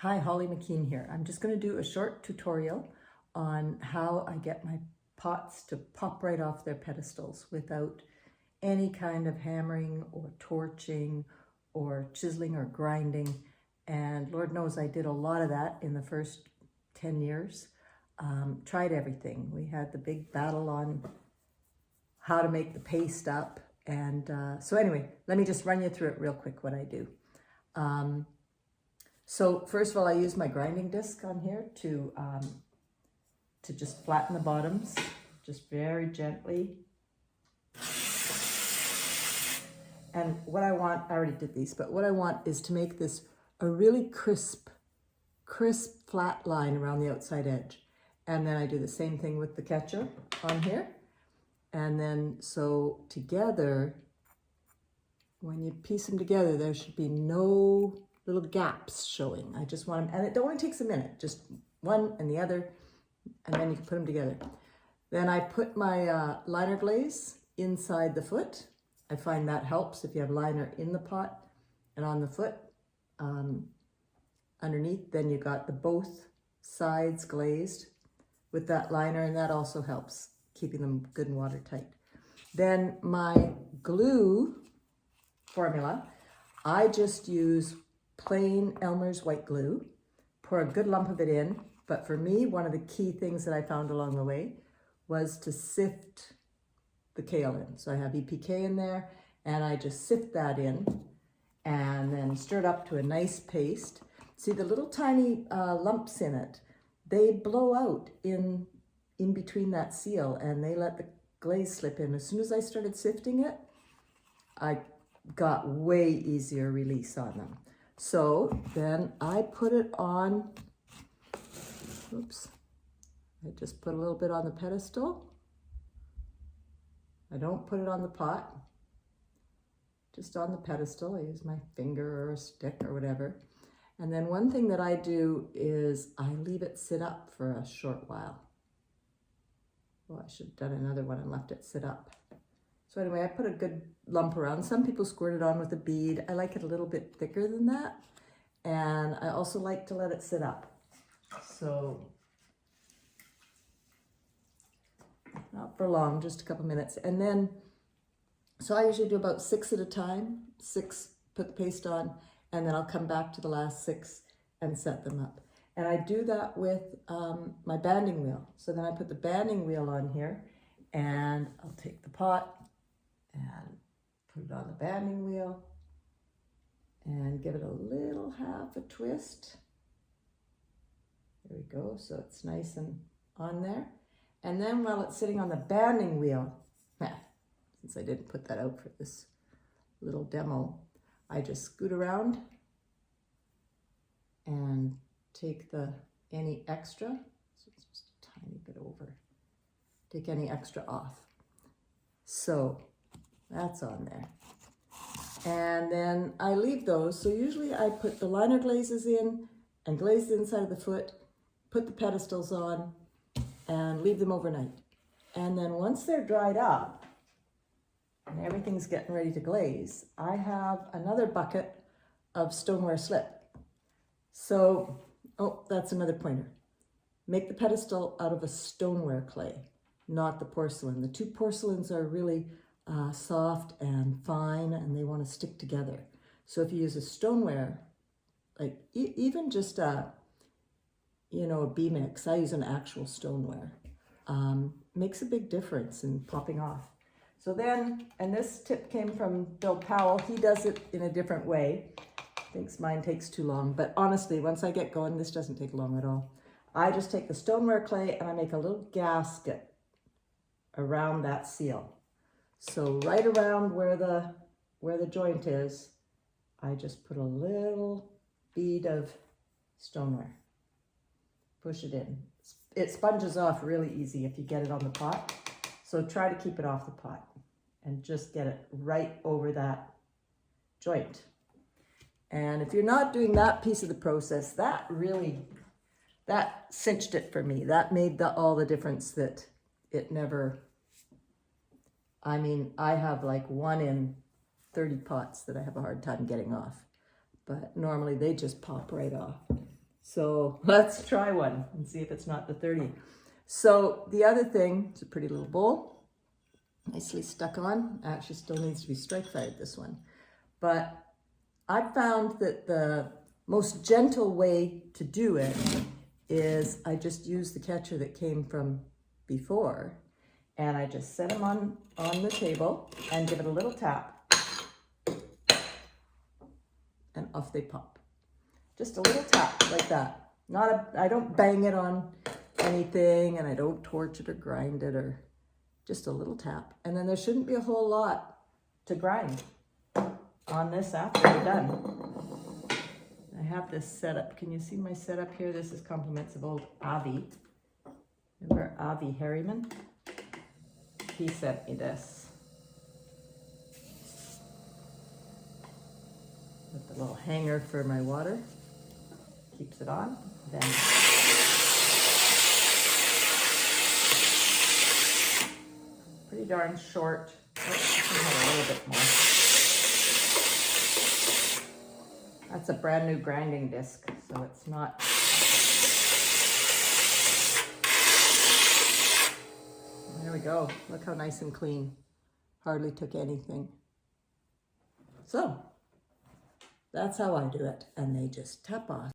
Hi, Holly McKean here. I'm just going to do a short tutorial on how I get my pots to pop right off their pedestals without any kind of hammering or torching or chiseling or grinding. And Lord knows I did a lot of that in the first 10 years. Tried everything. We had the big battle on how to make the paste up. And so anyway, let me just run you through it real quick what I do. So first of all, I use my grinding disc on here to just flatten the bottoms, just very gently. And what I want, I already did these, but what I want is to make this a really crisp flat line around the outside edge. And then I do the same thing with the catcher on here. And then so together, when you piece them together, there should be no little gaps showing. I just want them, and it only takes a minute, just one and the other, and then you can put them together. Then I put my liner glaze inside the foot. I find that helps if you have liner in the pot and on the foot underneath. Then you got the both sides glazed with that liner, and that also helps keeping them good and watertight. Then my glue formula, I just use plain Elmer's white glue, pour a good lump of it in. But for me, one of the key things that I found along the way was to sift the kale in. So I have EPK in there, and I just sift that in and then stir it up to a nice paste. See the little tiny lumps in it, they blow out in between that seal, and they let the glaze slip in. As soon as I started sifting it, I got way easier release on them. So then I put it on, oops, I just put a little bit on the pedestal. I don't put it on the pot, just on the pedestal. I use my finger or a stick or whatever. And then one thing that I do is I leave it sit up for a short while. Well, I should have done another one and left it sit up. So anyway, I put a good lump around. Some people squirt it on with a bead. I like it a little bit thicker than that. And I also like to let it sit up. So, not for long, just a couple minutes. And then, so I usually do about 6 at a time. 6, put the paste on, and then I'll come back to the last 6 and set them up. And I do that with my banding wheel. So then I put the banding wheel on here, and I'll take the pot and put it on the banding wheel and give it a little half a twist. There we go, so it's nice and on there. And then while it's sitting on the banding wheel, since I didn't put that out for this little demo, I just scoot around and take any extra, so it's just a tiny bit over, take any extra off. So that's on there. And then I leave those. So usually I put the liner glazes in and glaze the inside of the foot, put the pedestals on, and leave them overnight. And then once they're dried up and everything's getting ready to glaze, I have another bucket of stoneware slip. So, oh, that's another pointer. Make the pedestal out of a stoneware clay, not the porcelain. The two porcelains are really soft and fine, and they want to stick together. So if you use a stoneware, like even just a B mix, I use an actual stoneware, makes a big difference in popping off. So then, and this tip came from Bill Powell. He does it in a different way. Thinks mine takes too long, but honestly, once I get going, this doesn't take long at all. I just take the stoneware clay and I make a little gasket around that seal. So right around where the joint is, I just put a little bead of stoneware. Push it in. It sponges off really easy if you get it on the pot. So try to keep it off the pot and just get it right over that joint. And if you're not doing that piece of the process, that cinched it for me. That made all the difference that it never, I mean, I have like 1 in 30 pots that I have a hard time getting off, but normally they just pop right off. So let's try one and see if it's not the 30. So the other thing, it's a pretty little bowl, nicely stuck on. Actually still needs to be strike fired, this one. But I found that the most gentle way to do it is I just use the catcher that came from before, and I just set them on the table and give it a little tap, and off they pop. Just a little tap like that. I don't bang it on anything, and I don't torch it or grind it, or just a little tap. And then there shouldn't be a whole lot to grind on this after you're done. I have this set up. Can you see my setup here? This is compliments of old Avi. Remember Avi Harriman? He sent me this. With the little hanger for my water. Keeps it on. Then pretty darn short. Oh, I can have a little bit more. That's a brand new grinding disc, so it's not. There we go. Look how nice and clean. Hardly took anything. So that's how I do it, and they just tap off.